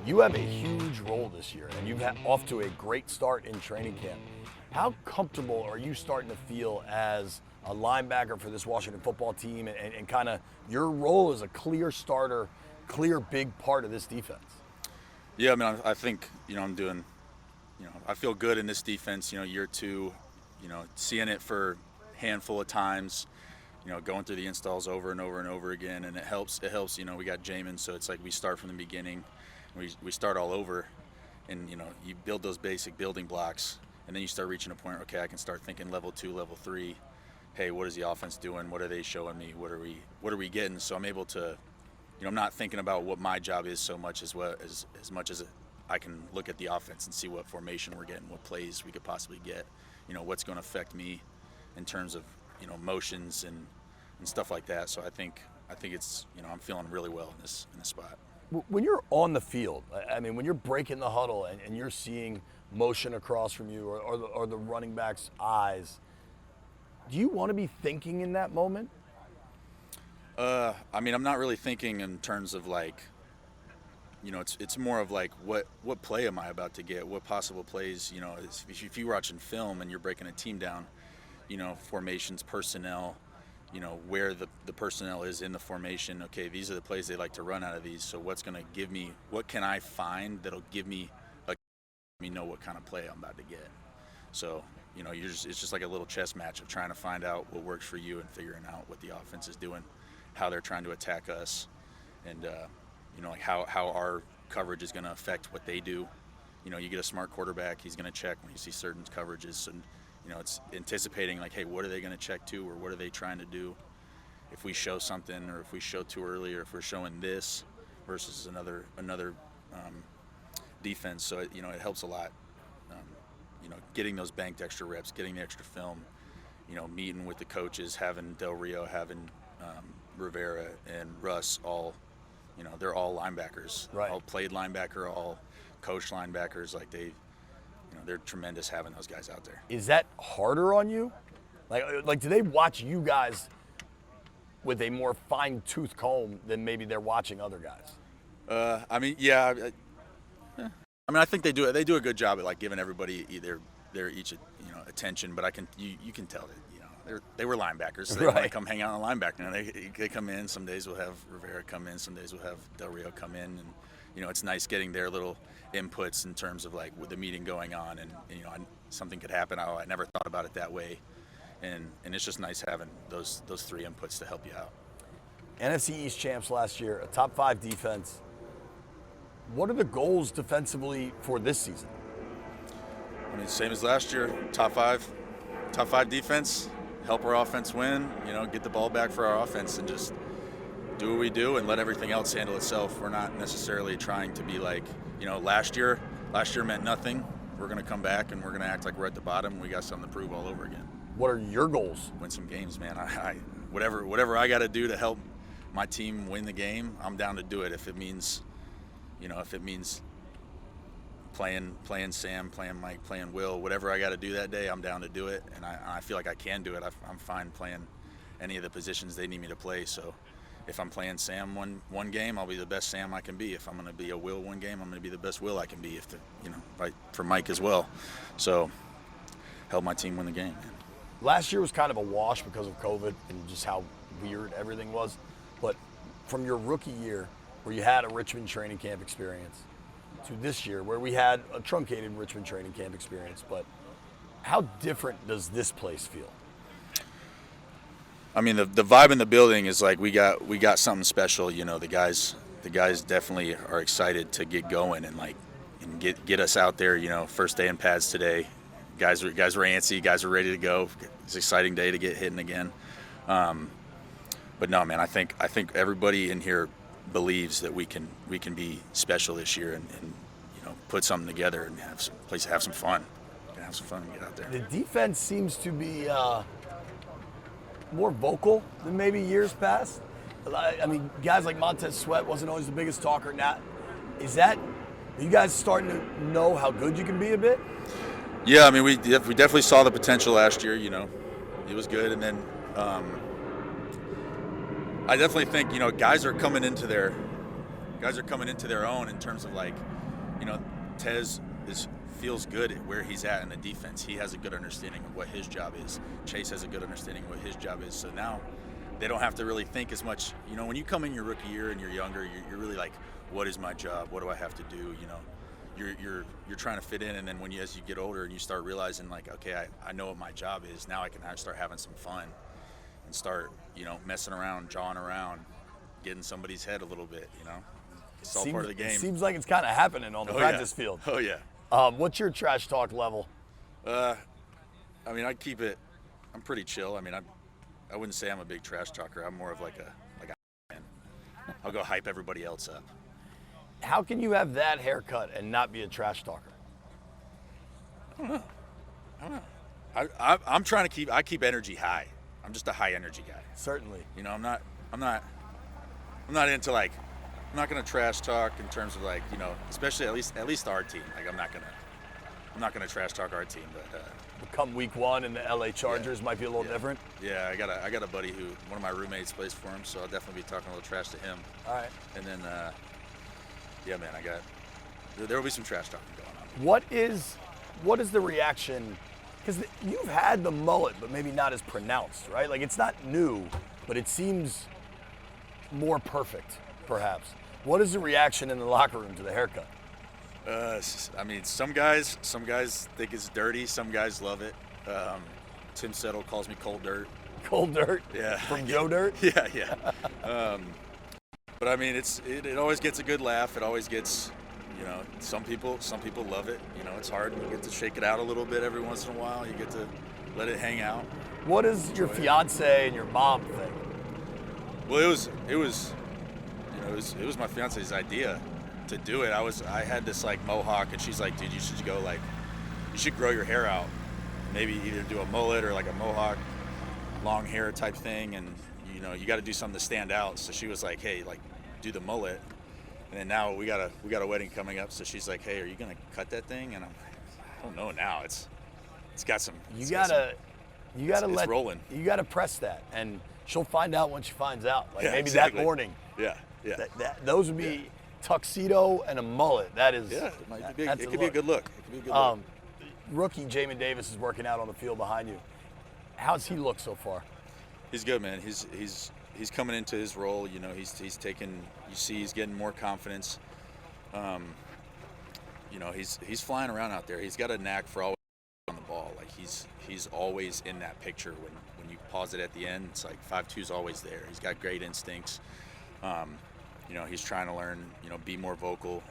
You have a huge role this year, and you've had off to a great start in training camp. How comfortable are you starting to feel as a linebacker for this Washington football team, and kind of your role as a clear starter, clear big part of this defense? Yeah, I mean, I think, I'm doing, I feel good in this defense, year two, seeing it for a handful of times, going through the installs over and over and over again, and it helps, we got Jamin, so it's like we start from the beginning, we start all over, and, you build those basic building blocks, and then you start reaching a point, okay, I can start thinking level 2, level 3, hey, what is the offense doing, what are they showing me, what are we getting, so I'm able to, I'm not thinking about what my job is so much as much as I can look at the offense and see what formation we're getting, what plays we could possibly get, what's going to affect me in terms of, motions and stuff like that. So I think it's, I'm feeling really well in this spot. When you're on the field, I mean, when you're breaking the huddle and you're seeing motion across from you or the running back's eyes, do you want to be thinking in that moment? I mean, I'm not really thinking in terms of like, it's more of like what play am I about to get? What possible plays? If you're watching film and you're breaking a team down, formations, personnel, where the personnel is in the formation. Okay, these are the plays they like to run out of these. So what's going to give me? What can I find that'll give me know what kind of play I'm about to get? So it's just like a little chess match of trying to find out what works for you and figuring out what the offense is doing, how they're trying to attack us, and like how our coverage is going to affect what they do. You get a smart quarterback, he's going to check when you see certain coverages, and it's anticipating like, hey, what are they going to check to, or what are they trying to do? If we show something, or if we show too early, or if we're showing this versus another defense, so it helps a lot. Getting those banked extra reps, getting the extra film, meeting with the coaches, having Del Rio, having Rivera and Russ all, they're all linebackers, right? All played linebacker, all coached linebackers. Like they're tremendous having those guys out there. Is that harder on you? Like, do they watch you guys with a more fine-tooth comb than maybe they're watching other guys? I mean, yeah. I think they do a good job at like giving everybody their each attention, but you can tell that they were linebackers, so they right. want to come hang out on a linebacker. Now they come in. Some days we'll have Rivera come in. Some days we'll have Del Rio come in, and it's nice getting their little inputs in terms of like with the meeting going on, and something could happen. I never thought about it that way, and it's just nice having those three inputs to help you out. NFC East champs last year, a top 5 defense. What are the goals defensively for this season? I mean, same as last year, top five defense, help our offense win, get the ball back for our offense and just do what we do and let everything else handle itself. We're not necessarily trying to be like, last year meant nothing. We're going to come back and we're going to act like we're at the bottom. We got something to prove all over again. What are your goals? Win some games, man. Whatever I got to do to help my team win the game, I'm down to do it. If it means playing Sam, playing Mike, playing Will, whatever I got to do that day, I'm down to do it. And I feel like I can do it. I'm fine playing any of the positions they need me to play. So if I'm playing Sam one game, I'll be the best Sam I can be. If I'm going to be a Will one game, I'm going to be the best Will I can be. For Mike as well. So help my team win the game. Last year was kind of a wash because of COVID and just how weird everything was. But from your rookie year, where you had a Richmond training camp experience, to this year where we had a truncated Richmond training camp experience, but how different does this place feel? I mean, the vibe in the building is like we got something special. The guys definitely are excited to get going and get us out there. First day in pads today, guys were antsy, guys were ready to go. It's an exciting day to get hitting again. But no, man, I think everybody in here believes that we can be special this year and put something together and have some fun. Have some fun and get out there. The defense seems to be more vocal than maybe years past. I mean, guys like Montez Sweat wasn't always the biggest talker. Now, are you guys starting to know how good you can be a bit? Yeah, I mean, we definitely saw the potential last year. It was good, and then I definitely think guys are coming into their own in terms of like you know, feels good at where he's at in the defense. He has a good understanding of what his job is. Chase has a good understanding of what his job is. So now they don't have to really think as much. You know, when you come in your rookie year and you're younger, you're really like, what is my job? What do I have to do? You know, you're trying to fit in, and then as you get older and you start realizing like, okay, I know what my job is. Now I can start having some fun and start, you know, messing around, jawing around, getting somebody's head a little bit. You know, it's all part of the game. It seems like it's kind of happening on the practice field. Oh yeah. What's your trash talk level? I mean, I'm pretty chill. I mean, I wouldn't say I'm a big trash talker. I'm more of like a man. I'll go hype everybody else up. How can you have that haircut and not be a trash talker? I don't know. I'm trying to keep energy high. I'm just a high energy guy. Certainly. You know, I'm not into like, I'm not gonna trash talk in terms of like, you know, especially at least our team. Like I'm not gonna trash talk our team, but come week one and the LA Chargers might be a little different. Yeah, I got a buddy who one of my roommates plays for him, so I'll definitely be talking a little trash to him. All right. And then yeah, man, there will be some trash talking going on. What is the reaction? Because you've had the mullet, but maybe not as pronounced, right? Like it's not new, but it seems more perfect, perhaps. What is the reaction in the locker room to the haircut? I mean, some guys think it's dirty. Some guys love it. Tim Settle calls me cold dirt. Cold dirt? Yeah. From Joe Dirt? Yeah. But I mean, it always gets a good laugh. It always gets, you know, some people love it. You know, it's hard. You get to shake it out a little bit every once in a while. You get to let it hang out. What does your fiance and your mom think? Well, it was my fiance's idea to do it. I had this like mohawk, and she's like, dude, you should grow your hair out. Maybe either do a mullet or like a mohawk, long hair type thing, and you know, you got to do something to stand out. So she was like, hey, like, do the mullet. And then now we got a wedding coming up, so she's like, hey, are you gonna cut that thing? And I'm like, I don't know now. It's got some. It's rolling. You gotta press that, and she'll find out when she finds out. Like maybe exactly. that morning. Yeah. Those would be tuxedo and a mullet. That is. Yeah, it could be a good look. It could be a good look. Rookie Jamin Davis is working out on the field behind you. How's he look so far? He's good, man. He's coming into his role. You know, he's taking. You see, he's getting more confidence. You know, he's flying around out there. He's got a knack for always on the ball. Like he's always in that picture. When you pause it at the end, it's like 5-2's always there. He's got great instincts. You know, he's trying to learn. You know, be more vocal.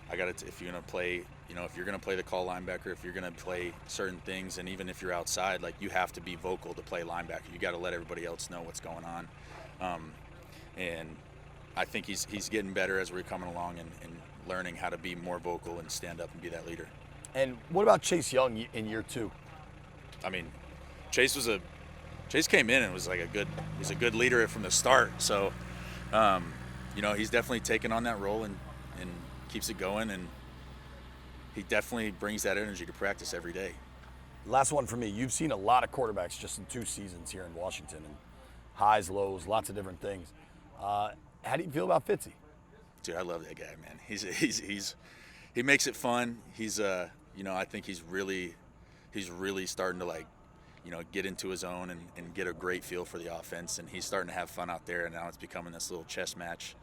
If you're gonna play the call linebacker, if you're gonna play certain things, and even if you're outside, like you have to be vocal to play linebacker. You got to let everybody else know what's going on. And I think he's getting better as we're coming along and learning how to be more vocal and stand up and be that leader. And what about Chase Young in year two? I mean, Chase came in and was like he's a good leader from the start. So, you know, he's definitely taken on that role and keeps it going, and he definitely brings that energy to practice every day. Last one for me. You've seen a lot of quarterbacks just in 2 seasons here in Washington, and highs, lows, lots of different things. How do you feel about Fitzy? Dude, I love that guy, man. He makes it fun. He's you know, I think he's really starting to like, you know, get into his own and get a great feel for the offense, and he's starting to have fun out there, and now it's becoming this little chess match.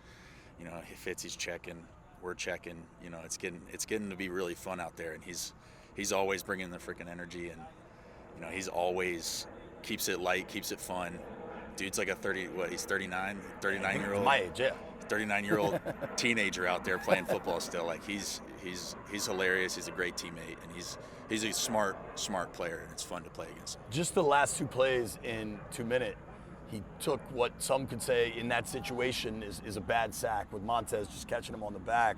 You know, Fitzy's checking, we're checking. You know, it's getting to be really fun out there, and he's always bringing the freaking energy, and you know, he's always keeps it light, keeps it fun. Dude's like he's 39-year-old. My age, yeah. 39-year-old teenager out there playing football still. Like he's hilarious. He's a great teammate, and he's a smart player, and it's fun to play against him. Just the last 2 plays in 2 minutes, he took what some could say in that situation is a bad sack with Montez just catching him on the back,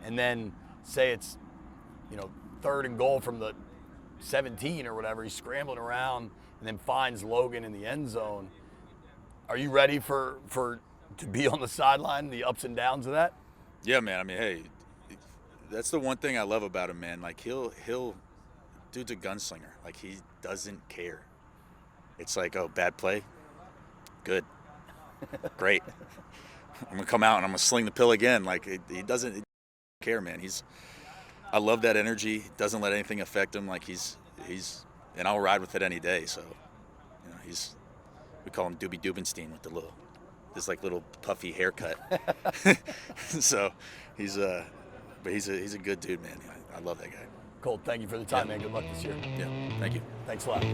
and then say it's, you know, 3rd and goal from the 17 or whatever. He's scrambling around and then finds Logan in the end zone. Are you ready to be on the sideline, the ups and downs of that? Yeah, man. I mean, hey, that's the one thing I love about him, man. Like he'll dude's a gunslinger. Like he doesn't care. It's like, oh, bad play, good, great. I'm gonna come out and I'm gonna sling the pill again. Like he doesn't care, man. I love that energy. Doesn't let anything affect him. Like he's, and I'll ride with it any day. So, you know, we call him Doobie Doobenstein with this like little puffy haircut. So but he's a good dude, man. I love that guy. Colt, thank you for the time, man. Good luck this year. Yeah, thank you. Thanks a lot.